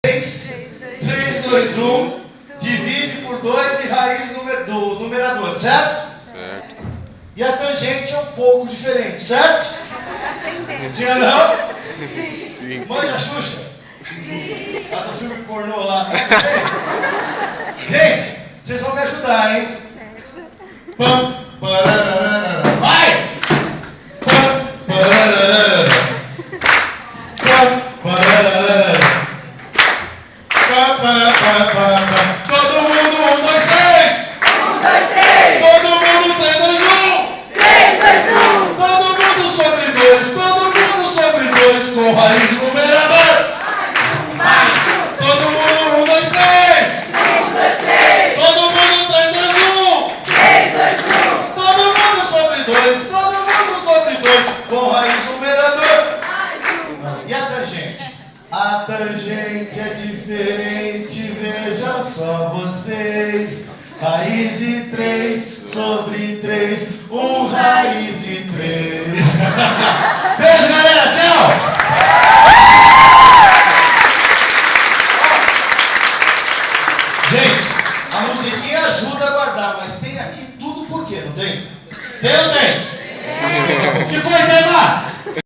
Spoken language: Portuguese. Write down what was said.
3, 2, 1, divide por 2 e raiz do numerador, certo? Certo. E a tangente é um pouco diferente, certo? Sim ou não? Sim. Mande a Xuxa. Lá do filme pornô lá. Gente, vocês vão me ajudar, hein? Pam, parararara. Vai! Pam, parararara. Pam, parararara. Pam, parararara. Todo mundo, 1, 2, 3! 1, 2, 3! Todo mundo, 3, 2, 1! 3, 2, 1! Todo mundo sobre 2, todo mundo sobre 2, com raiz no numerador. Todo mundo, 1, 2, 3! 1, 2, 3! Todo mundo, 3, 2, 1! 3, 2, 1! Todo mundo sobre 2, todo mundo sobre 2, com raiz no numerador. E a tangente? A tangente é diferente, vejam só vocês. Raiz de 3 sobre 3, raiz de 3. Beijo, galera, tchau! Gente, a musiquinha ajuda a guardar, mas tem aqui tudo por quê, não tem? Tem ou não tem? O que foi, Neymar?